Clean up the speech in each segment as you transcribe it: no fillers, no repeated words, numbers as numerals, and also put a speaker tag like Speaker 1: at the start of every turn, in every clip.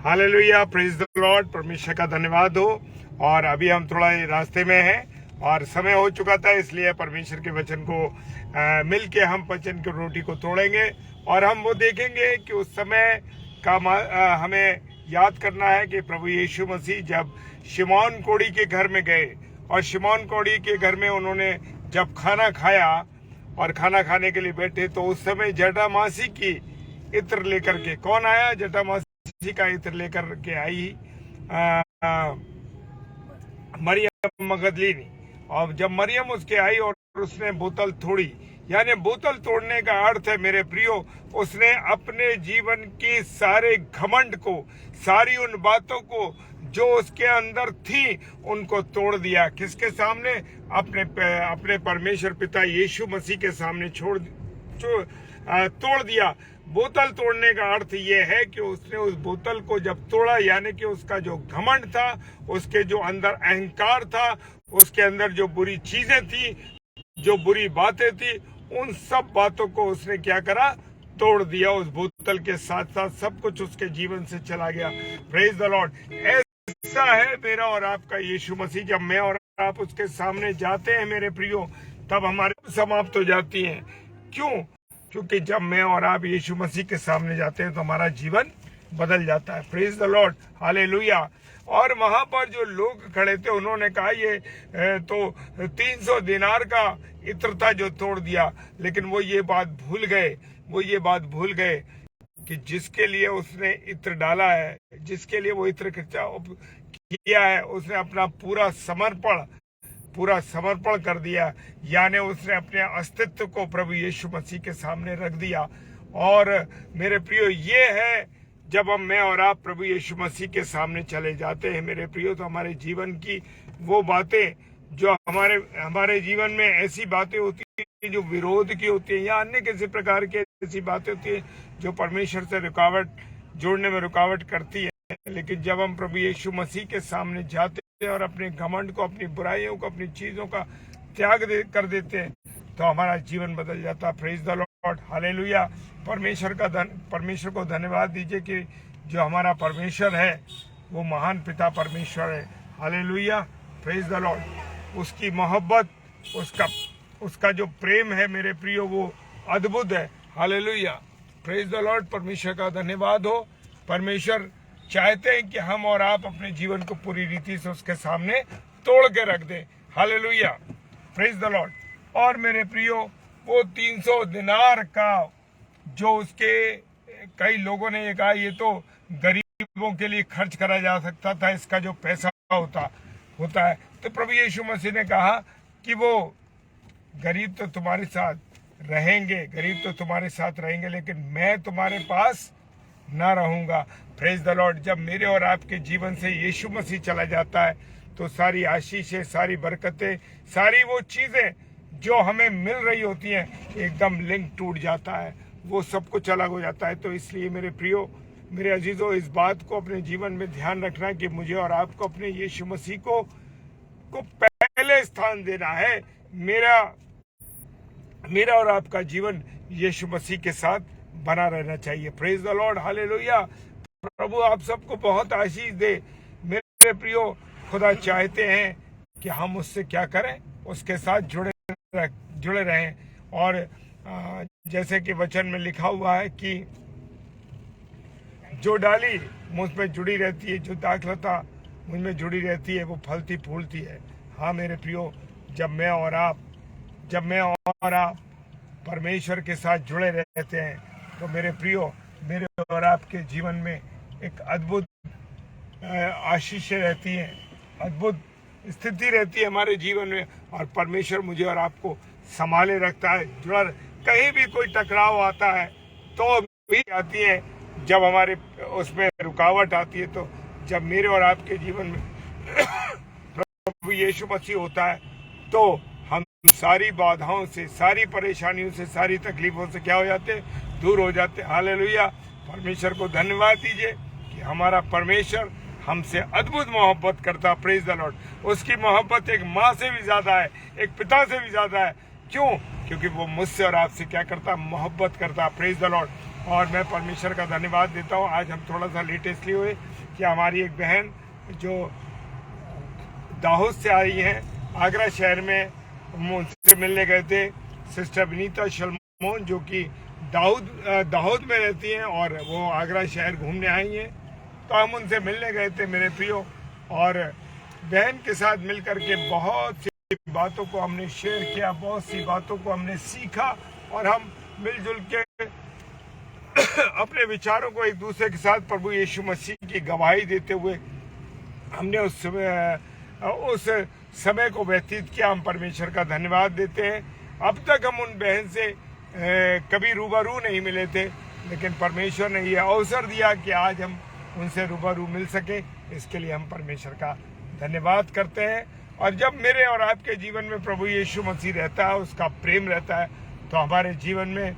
Speaker 1: Hallelujah, praise the Lord. परमेश्वर का धन्यवाद हो। और अभी हम थोड़ा रास्ते में हैं और समय हो चुका था, इसलिए परमेश्वर के वचन को मिल के हम वचन की रोटी को तोड़ेंगे और हम वो देखेंगे कि उस समय का हमें याद करना है कि प्रभु यीशु मसीह जब शिमोन कोढ़ी के घर में गए और शिमोन कोढ़ी के घर में उन्होंने जब खाना खाया और खाना खाने के लिए बैठे, तो उस समय जटामासी की इत्र लेकर के कौन आया? जटामासी का इत्र लेकर के आई मरियम मगदलीनी। और जब मरियम उसके आई और उसने बोतल तोड़ी, यानी बोतल तोड़ने का अर्थ है मेरे प्रियो, उसने अपने जीवन की सारे घमंड को, सारी उन बातों को जो उसके अंदर थी, उनको तोड़ दिया। किसके सामने? अपने परमेश्वर पिता यीशु मसीह के सामने तोड़ दिया। बोतल तोड़ने का अर्थ ये है कि उसने उस बोतल को जब तोड़ा, यानी कि उसका जो घमंड था, उसके जो अंदर अहंकार था, उसके अंदर जो बुरी चीजें थी, जो बुरी बातें थी, उन सब बातों को उसने क्या करा? तोड़ दिया। उस बोतल के साथ साथ सब कुछ उसके जीवन से चला गया। Praise the Lord. ऐसा है मेरा और आपका यीशु मसीह। जब मैं और आप उसके सामने जाते हैं मेरे प्रियो, तब हमारे समाप्त हो जाती हैं। क्यों? क्योंकि जब मैं और आप यीशु मसीह के सामने जाते हैं तो हमारा जीवन बदल जाता है। Praise the Lord, hallelujah. और वहां पर जो लोग खड़े थे, उन्होंने कहा ये तो 300 दिनार का इत्र था जो तोड़ दिया। लेकिन वो ये बात भूल गए कि जिसके लिए उसने इत्र डाला है, जिसके लिए वो इत्र किया है, उसने अपना पूरा समर्पण कर दिया। यानी उसने अपने अस्तित्व को प्रभु यीशु मसीह के सामने रख दिया। और मेरे प्रियो, ये है जब मैं और आप प्रभु यीशु मसीह के सामने चले जाते हैं मेरे प्रियो, तो हमारे जीवन की वो बातें जो हमारे जीवन में ऐसी बातें होती है जो विरोध की होती है, या अन्य किसी प्रकार की ऐसी बातें होती है जो परमेश्वर से जोड़ने में रुकावट करती है। लेकिन जब हम प्रभु यीशु मसीह के सामने जाते हैं और अपने घमंड को, अपनी बुराइयों को, अपनी चीजों का त्याग कर देते हैं, तो हमारा जीवन बदल जाता है। Praise the Lord, hallelujah. परमेश्वर को धन्यवाद दीजिए कि जो हमारा परमेश्वर है वो महान पिता परमेश्वर है। Hallelujah, praise the Lord. उसकी मोहब्बत, उसका जो प्रेम है मेरे प्रियो, वो अद्भुत है। Hallelujah, praise the Lord. परमेश्वर का धन्यवाद हो। परमेश्वर चाहते हैं कि हम और आप अपने जीवन को पूरी रीति से उसके सामने तोड़ के रख दें। Hallelujah, praise the Lord. और मेरे प्रियो, वो 300 दिनार का जो उसके कई लोगों ने ये कहा ये तो गरीबों के लिए खर्च करा जा सकता था, इसका जो पैसा होता है। तो प्रभु यीशु मसीह ने कहा कि वो गरीब तो तुम्हारे साथ रहेंगे, लेकिन मैं तुम्हारे पास ना रहूंगा। Praise the Lord. जब मेरे और आपके जीवन से यीशु मसीह चला जाता है तो सारी आशीषें, सारी बरकतें, सारी वो चीजें जो हमें मिल रही होती हैं, एकदम लिंक टूट जाता है, वो सब कुछ अलग हो जाता है। तो इसलिए मेरे प्रियो, मेरे अजीजों, इस बात को अपने जीवन में ध्यान रखना कि मुझे और आपको अपने यीशु मसीह को पहले स्थान देना है। मेरा और आपका जीवन यीशु मसीह के साथ बना रहना चाहिए। Praise the Lord, hallelujah. प्रभु आप सबको बहुत आशीष दे मेरे प्रियो। खुदा चाहते हैं कि हम उससे क्या करें? उसके साथ जुड़े रहें। और जैसे कि वचन में लिखा हुआ है कि जो डाली मुझ में जुड़ी रहती है, जो दाखलता मुझ में जुड़ी रहती है, वो फलती फूलती है। हाँ मेरे प्रियो, जब मैं और आप परमेश्वर के साथ जुड़े रहते हैं, तो मेरे प्रियो, मेरे और आपके जीवन में एक अद्भुत आशीष रहती है, अद्भुत स्थिति रहती है हमारे जीवन में। और परमेश्वर मुझे और आपको संभाले रखता है। कहीं भी कोई टकराव आता है तो भी आती है, जब हमारे उसमें रुकावट आती है, तो जब मेरे और आपके जीवन में प्रभु यीशु मसीह होता है, तो हम सारी बाधाओं से, सारी परेशानियों से, सारी तकलीफों से क्या हो जाते? दूर हो जाते। हालेलुया। परमेश्वर को धन्यवाद दीजिए कि हमारा परमेश्वर हमसे अद्भुत मोहब्बत करता। Praise the Lord. उसकी मोहब्बत एक माँ से भी ज्यादा है, एक पिता से भी ज्यादा है। क्यों? क्योंकि वो मुझसे और आपसे क्या करता? मोहब्बत करता। Praise the Lord. और मैं परमेश्वर का धन्यवाद देता हूँ। आज हम थोड़ा सा लेट इसलिए हुए कि हमारी एक बहन जो दाहोद से आई हैं, आगरा शहर में, हम उनसे मिलने गए थे। सिस्टर विनीता शलमोन जो कि दाहोद में रहती हैं और वो आगरा शहर घूमने आई हैं, तो हम उनसे मिलने गए थे मेरे प्रियो। और बहन के साथ मिलकर के बहुत सी बातों को हमने शेयर किया, बहुत सी बातों को हमने सीखा और हम मिलजुल के अपने विचारों को एक दूसरे के साथ प्रभु यीशु मसीह की गवाही देते हुए हमने उस समय को व्यतीत किया। हम परमेश्वर का धन्यवाद देते हैं। अब तक हम उन बहन से कभी रूबरू नहीं मिले थे, लेकिन परमेश्वर ने यह अवसर दिया कि आज हम उनसे रूबरू मिल सके। इसके लिए हम परमेश्वर का धन्यवाद करते हैं। और जब मेरे और आपके जीवन में प्रभु यीशु मसीह रहता है, उसका प्रेम रहता है, तो हमारे जीवन में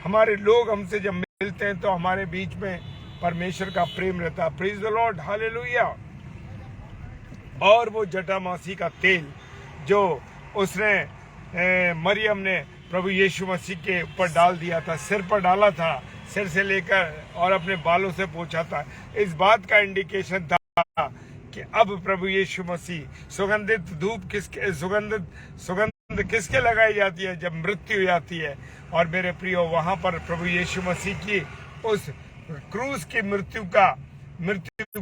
Speaker 1: हमारे लोग हमसे जब मिलते हैं तो हमारे बीच में परमेश्वर का प्रेम रहता है। Praise the Lord, hallelujah. और वो जटामासी का तेल जो उसने मरियम ने प्रभु यीशु मसीह के ऊपर डाल दिया था, सिर पर डाला था, सिर से लेकर और अपने बालों से पोंछा था, इस बात का इंडिकेशन था कि अब प्रभु यीशु मसीह सुगंधित धूप सुगंध किसके लगाई जाती है? जब मृत्यु हो जाती है। और मेरे प्रियो, वहां पर प्रभु यीशु मसीह की उस क्रूस की मृत्यु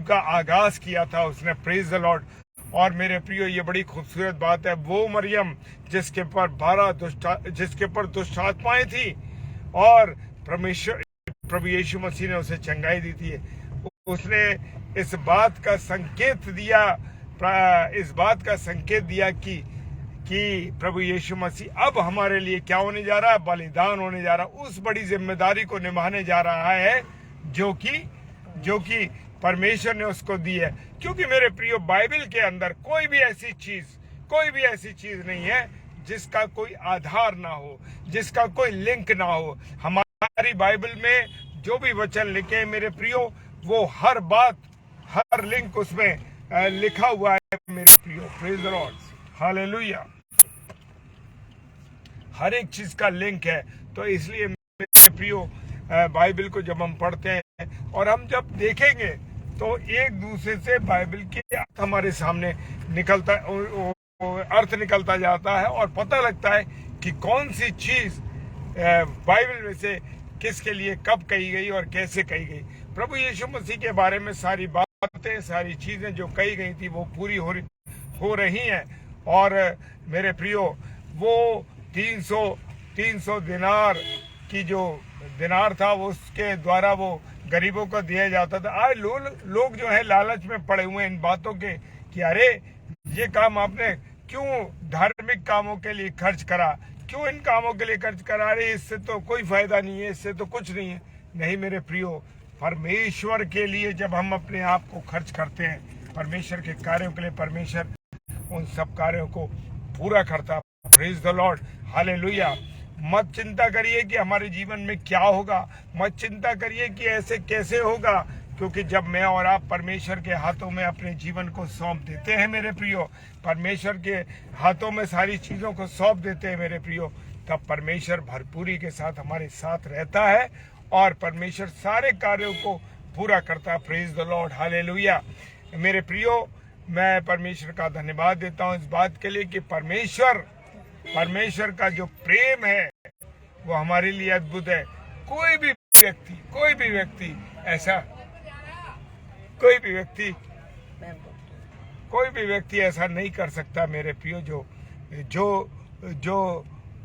Speaker 1: का आगाज किया था उसने। Praise the Lord. और मेरे प्रियो, ये बड़ी खूबसूरत बात है, वो मरियम जिसके पर दुष्ट आत्माएं थी और प्रभु यीशु मसीह ने उसे चंगाई दी थी। उसने इस बात का संकेत दिया कि प्रभु यीशु मसीह अब हमारे लिए क्या होने जा रहा है? बलिदान होने जा रहा है। उस बड़ी जिम्मेदारी को निभाने जा रहा है जो कि परमेश्वर ने उसको दी है। क्योंकि मेरे प्रियो, बाइबल के अंदर कोई भी ऐसी चीज नहीं है जिसका कोई आधार ना हो, जिसका कोई लिंक ना हो। हमारी बाइबल में जो भी वचन लिखे हैं मेरे प्रियो, वो हर लिंक उसमें लिखा हुआ है मेरे प्रियो। Praise the Lord, hallelujah. हर एक चीज का लिंक है। तो इसलिए मेरे प्रियो, बाइबल को जब हम पढ़ते हैं और हम जब देखेंगे तो एक दूसरे से बाइबल के अर्थ हमारे सामने अर्थ निकलता जाता है और पता लगता है कि कौन सी चीज बाइबल में से किसके लिए कब कही गई और कैसे कही गई। प्रभु यीशु मसीह के बारे में सारी बातें, सारी चीजें जो कही गई थी वो पूरी हो रही हैं। और मेरे प्रियो, वो 300 दिनार की जो दिनार था वो उसके द्वारा वो गरीबों को दिया जाता था। आज लोग जो है लालच में पड़े हुए इन बातों के कि अरे ये काम आपने क्यों धार्मिक कामों के लिए खर्च करा, क्यों इन कामों के लिए खर्च करा, अरे इससे तो कोई फायदा नहीं है, इससे तो कुछ नहीं है। नहीं मेरे प्रियो, परमेश्वर के लिए जब हम अपने आप को खर्च करते हैं, परमेश्वर के कार्यों के लिए, परमेश्वर उन सब कार्यों को पूरा करता है। Praise the Lord, hallelujah. मत चिंता करिए कि हमारे जीवन में क्या होगा, मत चिंता करिए कि ऐसे कैसे होगा, क्योंकि जब मैं और आप परमेश्वर के हाथों में अपने जीवन को सौंप देते हैं मेरे प्रियो, परमेश्वर के हाथों में सारी चीजों को सौंप देते हैं मेरे प्रियो, तब परमेश्वर भरपूरी के साथ हमारे साथ रहता है और परमेश्वर सारे कार्यों को पूरा करता है। Praise the Lord, hallelujah. मेरे प्रियो, मैं परमेश्वर का धन्यवाद देता हूँ इस बात के लिए कि परमेश्वर का जो प्रेम है वो हमारे लिए अद्भुत है। कोई भी व्यक्ति ऐसा नहीं कर सकता मेरे प्रियो जो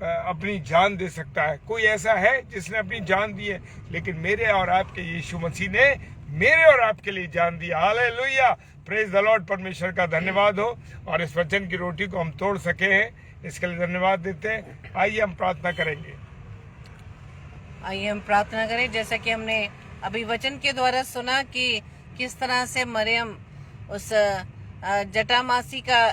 Speaker 1: अपनी जान दे सकता है। कोई ऐसा है जिसने अपनी जान दी है, लेकिन मेरे और आपके यीशु मसीह ने मेरे और आपके लिए जान दिया। Hallelujah, praise the Lord. परमेश्वर का धन्यवाद हो और इस वचन की रोटी को हम तोड़ सके हैं, इसके लिए धन्यवाद देते हैं। आइए हम प्रार्थना करें।
Speaker 2: जैसा कि हमने अभी वचन के द्वारा सुना कि किस तरह से मरियम उस जटामासी का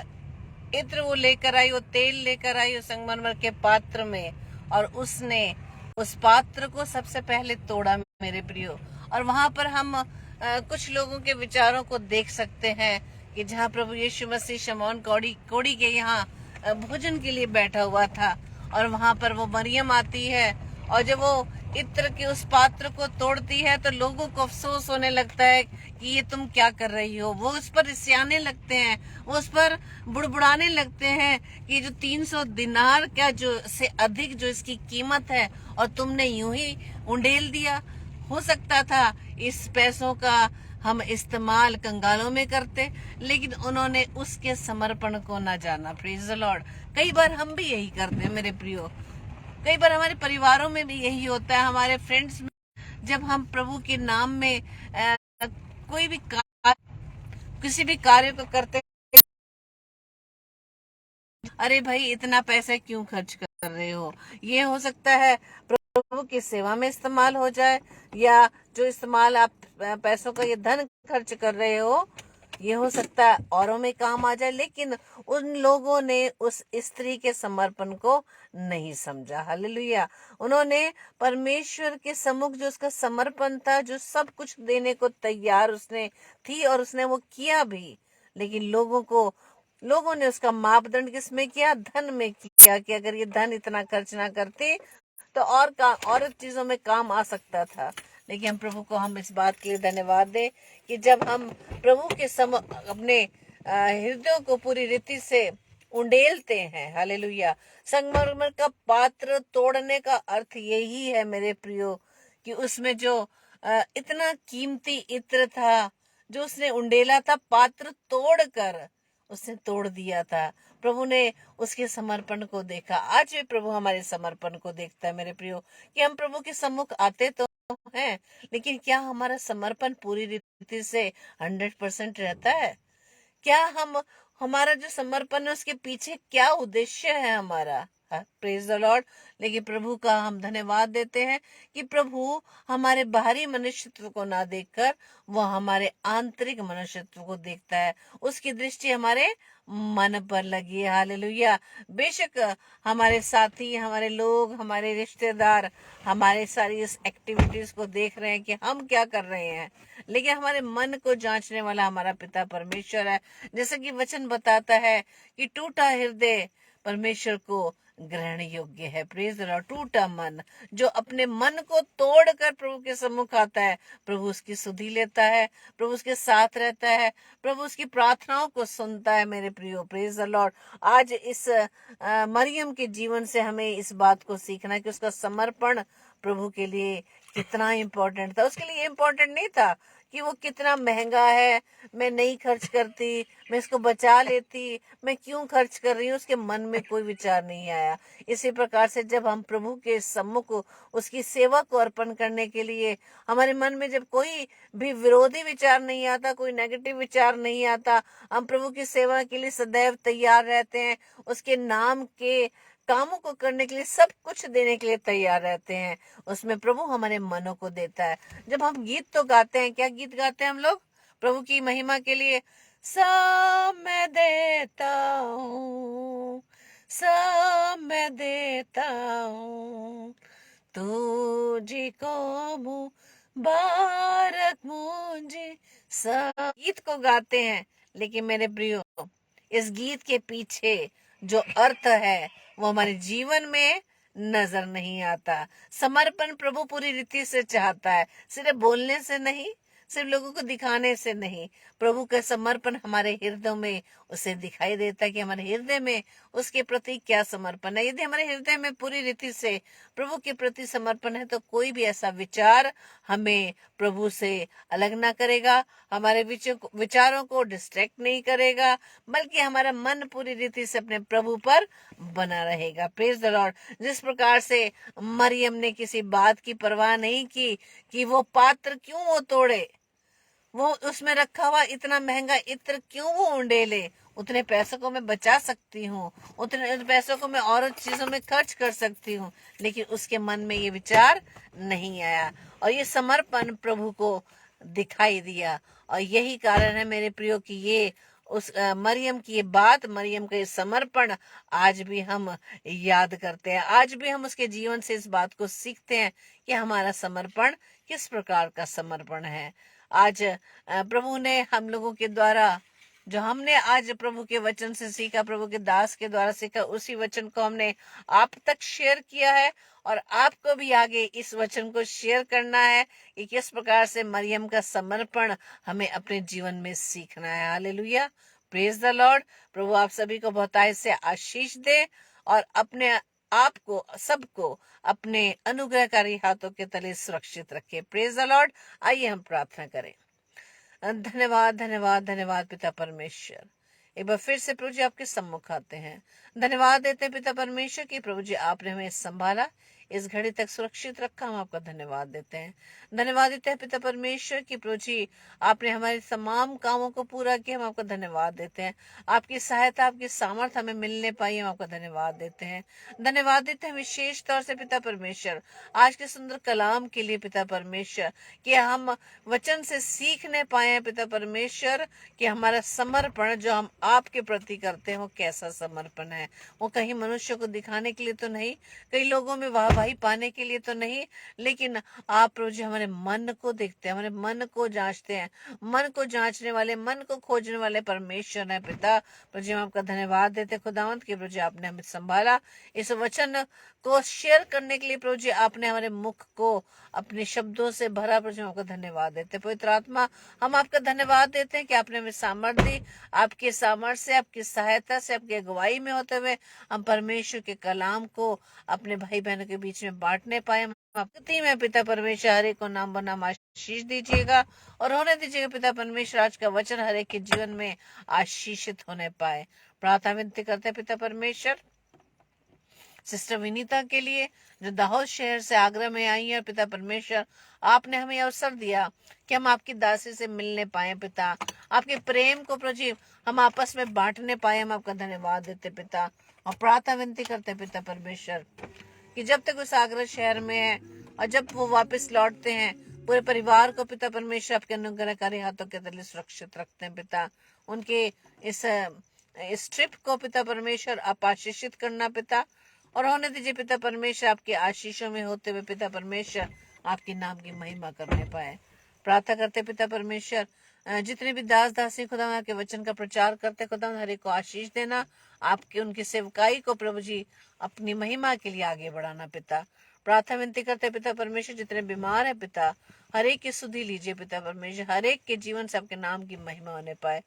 Speaker 2: इत्र वो लेकर आई, वो तेल लेकर आई उस संगमरमर के पात्र में, और उसने उस पात्र को सबसे पहले तोड़ा मेरे प्रियो। और वहां पर हम कुछ लोगों के विचारों को देख सकते हैं कि जहां प्रभु यीशु मसीह शमौन कोड़ी के यहाँ भोजन के लिए बैठा हुआ था, और वहां पर वो मरियम आती है और जब वो इत्र के उस पात्र को तोड़ती है तो लोगों को अफसोस होने लगता है कि ये तुम क्या कर रही हो। वो उस पर रिसियाने लगते हैं, वो उस पर बुड़बुड़ाने लगते हैं कि जो 300 दिनार क्या जो से अधिक जो इसकी कीमत है और तुमने यूं ही उंडेल दिया। हो सकता था इस पैसों का हम इस्तेमाल कंगालों में करते, लेकिन उन्होंने उसके समर्पण को ना जाना। Praise the Lord. कई बार हम भी यही करते हैं मेरे प्रियो, कई बार हमारे परिवारों में भी यही होता है, हमारे फ्रेंड्स में, जब हम प्रभु के नाम में कोई भी किसी भी कार्य को करते, अरे भाई इतना पैसे क्यों खर्च कर रहे हो। ये हो सकता है प्रभु की सेवा में इस्तेमाल हो जाए, या जो इस्तेमाल आप पैसों का ये धन खर्च कर रहे हो ये हो सकता है औरों में काम आ जाए। लेकिन उन लोगों ने उस स्त्री के समर्पण को नहीं समझा। हालेलुया। उन्होंने परमेश्वर के सम्मुख जो उसका समर्पण था, जो सब कुछ देने को तैयार उसने थी और उसने वो किया भी, लेकिन लोगों ने उसका मापदंड किसमें किया? धन में किया, कि अगर ये धन इतना खर्च ना करते तो और चीजों में काम आ सकता था। लेकिन हम प्रभु को हम इस बात के लिए धन्यवाद दें कि जब हम प्रभु के अपने हृदयों को पूरी रीति से उंडेलते हैं। हालेलुया। संगमरमर का पात्र तोड़ने का अर्थ यही है मेरे प्रियो, कि उसमें जो इतना कीमती इत्र था जो उसने उंडेला था, पात्र तोड़कर उसने तोड़ दिया था। प्रभु ने उसके समर्पण को देखा। आज भी प्रभु हमारे समर्पण को देखता है मेरे प्रियो, कि हम प्रभु के सम्मुख आते तो हैं, लेकिन क्या हमारा समर्पण पूरी रीति से 100% रहता है? क्या हमारा जो समर्पण है उसके पीछे क्या उद्देश्य है हमारा? Praise the Lord. लेकिन प्रभु का हम धन्यवाद देते हैं कि प्रभु हमारे बाहरी मनुष्यत्व को ना देखकर वह हमारे आंतरिक मनुष्यत्व को देखता है। उसकी दृष्टि हमारे मन पर लगी है। हालेलुया। बेशक हमारे साथी, हमारे लोग, हमारे रिश्तेदार हमारे सारी इस एक्टिविटीज को देख रहे हैं कि हम क्या कर रहे हैं, लेकिन हमारे मन को जांचने वाला हमारा पिता परमेश्वर है। जैसे कि वचन बताता है कि टूटा हृदय परमेश्वर को ग्रहण योग्य है। Praise the Lord. टूटा मन, जो अपने मन को तोड़कर प्रभु के सम्मुख आता है, प्रभु उसकी सुधि लेता है, प्रभु उसके साथ रहता है, प्रभु उसकी प्रार्थनाओं को सुनता है मेरे प्रियो। Praise the Lord. आज इस मरियम के जीवन से हमें इस बात को सीखना है कि उसका समर्पण प्रभु के लिए कितना इम्पोर्टेंट था। उसके लिए इम्पोर्टेंट नहीं था कि वो कितना महंगा है, मैं नहीं खर्च करती, मैं इसको बचा लेती, मैं क्यों खर्च कर रही हूँ। उसके मन में कोई विचार नहीं आया। इसी प्रकार से जब हम प्रभु के सम्मुख उसकी सेवा को अर्पण करने के लिए हमारे मन में जब कोई भी विरोधी विचार नहीं आता, कोई नेगेटिव विचार नहीं आता, हम प्रभु की सेवा के लिए सदैव तैयार रहते हैं, उसके नाम के कामों को करने के लिए, सब कुछ देने के लिए तैयार रहते हैं, उसमें प्रभु हमारे मनों को देता है। जब हम गीत तो गाते हैं, क्या गीत गाते हैं हम लोग प्रभु की महिमा के लिए? सब मैं देता हूँ, सब मैं देता हूँ, तुझी को मुबारक मुझे। सब गीत को गाते हैं, लेकिन मेरे प्रियो इस गीत के पीछे जो अर्थ है वो हमारे जीवन में नजर नहीं आता। समर्पण प्रभु पूरी रीति से चाहता है, सिर्फ बोलने से नहीं, सिर्फ लोगों को दिखाने से नहीं। प्रभु का समर्पण हमारे हृदय में उसे दिखाई देता है कि हमारे हृदय में उसके प्रति क्या समर्पण है। यदि हमारे हृदय में पूरी रीति से प्रभु के प्रति समर्पण है तो कोई भी ऐसा विचार हमें प्रभु से अलग ना करेगा, हमारे विचारों को डिस्ट्रैक्ट नहीं करेगा, बल्कि हमारा मन पूरी रीति से अपने प्रभु पर बना रहेगा। Praise the Lord. जिस प्रकार से मरियम ने किसी बात की परवाह नहीं की कि वो पात्र क्यों वो तोड़े, वो उसमें रखा हुआ इतना महंगा इत्र क्यों वो उंडेले, उतने पैसों को मैं बचा सकती हूँ, उतने पैसों को मैं और चीजों में खर्च कर सकती हूँ, लेकिन उसके मन में ये विचार नहीं आया और ये समर्पण प्रभु को दिखाई दिया। और यही कारण है मेरे प्रियो कि ये उस मरियम की ये बात, मरियम का ये समर्पण आज भी हम याद करते हैं। आज भी हम उसके जीवन से इस बात को सीखते हैं कि हमारा समर्पण किस प्रकार का समर्पण है। आज प्रभु ने हम लोगों के द्वारा जो हमने आज प्रभु के वचन से सीखा, प्रभु के दास के द्वारा सीखा, उसी वचन को हमने आप तक शेयर किया है और आपको भी आगे इस वचन को शेयर करना है कि किस प्रकार से मरियम का समर्पण हमें अपने जीवन में सीखना है। Hallelujah, praise the Lord. प्रभु आप सभी को बहुतायत से आशीष दे और अपने आपको सबको अपने अनुग्रहकारी हाथों के तले सुरक्षित रखे। Praise the Lord. आइए हम प्रार्थना करें। धन्यवाद धन्यवाद धन्यवाद पिता परमेश्वर, एक बार फिर से प्रभु जी आपके सम्मुख आते हैं। धन्यवाद देते हैं पिता परमेश्वर की प्रभु जी आपने हमें संभाला, इस घड़ी तक सुरक्षित रखा। हम आपका धन्यवाद देते हैं। धन्यवाद देते हैं पिता परमेश्वर की प्रभु जी आपने हमारे तमाम कामों को पूरा किया। हम आपका धन्यवाद देते हैं। आपकी सहायता, आपकी सामर्थ्य हमें मिलने पाई। हम आपका धन्यवाद देते हैं। धन्यवाद देते हैं विशेष तौर से पिता परमेश्वर आज के सुंदर कलाम के लिए पिता परमेश्वर, कि हम वचन से सीखने पाए हैं पिता परमेश्वर कि हमारा समर्पण जो हम आपके प्रति करते हैं वो कैसा समर्पण है। वो कहीं मनुष्य को दिखाने के लिए तो नहीं, कई लोगों में वाहवाही पाने के लिए तो नहीं, लेकिन आप प्रभु जी हमारे मन को देखते हैं, हमारे मन को जांचते हैं। मन को जांचने वाले, मन को खोजने वाले परमेश्वर है पिता। प्रभु जी हम आपका धन्यवाद देते खुदावंत कि प्रभु जी आपने हमें संभाला। इस वचन को शेयर करने के लिए प्रभु जी आपने हमारे मुख को अपने शब्दों से भरा। प्रभु जी हम आपका धन्यवाद देते। पवित्र आत्मा हम आपका धन्यवाद देते हैं कि आपने हमें सामर्थ्य दी। आपके सामर्थ्य से, आपकी सहायता से, आपकी अगुवाई में होते हुए हम परमेश्वर के कलाम को अपने भाई बहनों के बीच में बांटने पाए। आपकी में पिता परमेश्वर हर एक को नाम बनाम आशीष दीजिएगा और होने दीजिएगा पिता परमेश्वर आज का वचन हर एक के जीवन में आशीषित होने पाए। प्रार्थना विनती करते हैं पिता परमेश्वर सिस्टर विनीता के लिए जो दाहोद शहर से आगरा में आई है। और पिता परमेश्वर आपने हमें अवसर दिया कि हम आपकी दासी से मिलने पाए पिता, आपके प्रेम को प्रभु हम आपस में बांटने पाए। हम आपका धन्यवाद देते पिता और प्रार्थना विनती करते पिता परमेश्वर कि जब तक उस आगरा शहर में है और जब वो वापस लौटते हैं पूरे परिवार को पिता परमेश्वर आपके अनुग्रहकारी हाथों के तले सुरक्षित रखते हैं पिता। उनके इस ट्रिप को पिता परमेश्वर आप आशीषित करना पिता और होने दीजिए पिता परमेश्वर आपके आशीषों में होते हुए पिता परमेश्वर आपके नाम की महिमा करने पाए। प्रार्थना करते पिता परमेश्वर जितने भी दास दासी खुदा के वचन का प्रचार करते खुदा हर एक को आशीष देना। आपके उनकी सेवकाई को प्रभु जी अपनी महिमा के लिए आगे बढ़ाना पिता। प्रार्थना विनती करते पिता परमेश्वर जितने बीमार है पिता हर एक की सुधि लीजिए पिता परमेश्वर, हर एक के जीवन से आपके नाम की महिमा होने पाए।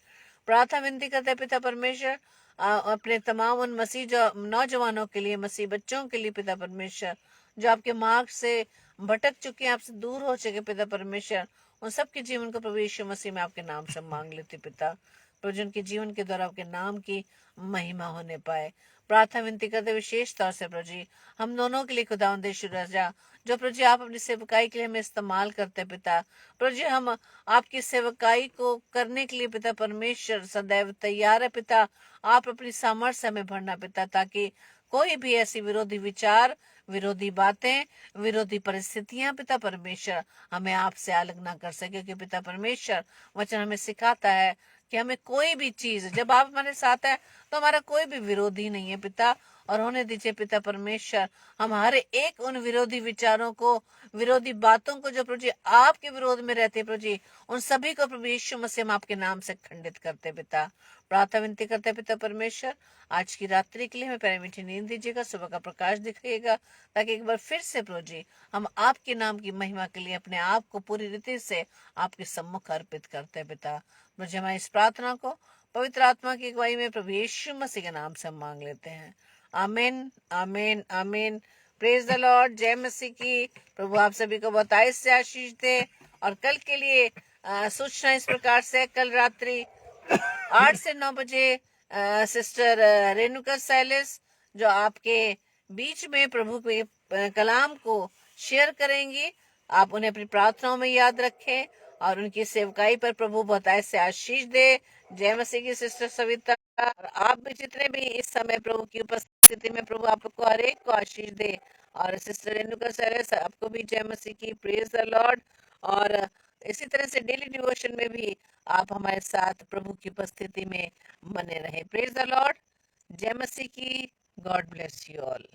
Speaker 2: प्रार्थना विनती करते पिता परमेश्वर अपने तमाम उन मसीह जो नौजवानों के लिए, मसीह बच्चों के लिए पिता परमेश्वर जो आपके मार्ग से भटक चुके हैं, आपसे दूर हो चुके पिता परमेश्वर, उन सबके जीवन को प्रभु यीशु मसीह में आपके नाम से मांग लेते पिता। प्रभु उनके जीवन के द्वारा आपके नाम की महिमा होने पाए। प्रार्थना विनती करते विशेष तौर से प्रभु जी हम दोनों के लिए खुदावंद यीशु राजा जो प्रभु जी आप अपनी सेवकाई के लिए हमें इस्तेमाल करते पिता। प्रभु जी हम आपकी सेवकाई को करने के लिए पिता परमेश्वर सदैव तैयार है पिता। आप अपनी सामर्थ्य हमें भरना पिता ताकि कोई भी ऐसी विरोधी विचार, विरोधी बातें, विरोधी परिस्थितियां पिता परमेश्वर हमें आपसे अलग ना कर सके। क्योंकि पिता परमेश्वर वचन हमें सिखाता है कि हमें कोई भी चीज जब आप हमारे साथ है तो हमारा कोई भी विरोधी नहीं है पिता। और होने दीजिए पिता परमेश्वर हम हर एक उन विरोधी विचारों को, विरोधी बातों को जो प्रभु जी आपके विरोध में रहते प्रभु जी उन सभी को प्रभु यीशु मसीह हम आपके नाम से खंडित करते पिता। प्रार्थना विनती करते पिता परमेश्वर आज की रात्रि के लिए हमें प्यारी मीठी नींद दीजिएगा, सुबह का प्रकाश दिखाइएगा ताकि एक बार फिर से प्रभु जी हम आपके नाम की महिमा के लिए अपने आप को पूरी रीति से आपके सम्मुख अर्पित करते पिता। मुझे हमारी इस प्रार्थना को पवित्र आत्मा की अगुवाई में प्रभु यीशु मसीह के नाम से हम मांग लेते हैं। आमीन आमीन आमीन। Praise the Lord. जय मसीह की। प्रभु आप सभी को बहुत से आशीष दे। और कल के लिए सूचना इस प्रकार से, कल रात्रि 8 से 9 बजे सिस्टर रेणुका सैलिस जो आपके बीच में प्रभु के कलाम को शेयर करेंगी, आप उन्हें अपनी प्रार्थनाओं में याद रखें और उनकी सेवकाई पर प्रभु बहुत से आशीष दे। जय मसीह की सिस्टर सविता। और आप भी जितने भी इस समय प्रभु की उपस्थिति में प्रभु आपको हर एक को आशीष दे। और सिस्टर रेणुका सैलिस आपको भी जय मसीह की। Praise the Lord. और इसी तरह से डेली डिवोशन में भी आप हमारे साथ प्रभु की उपस्थिति में बने रहे। Praise the Lord. जय मसीह की। God bless you all.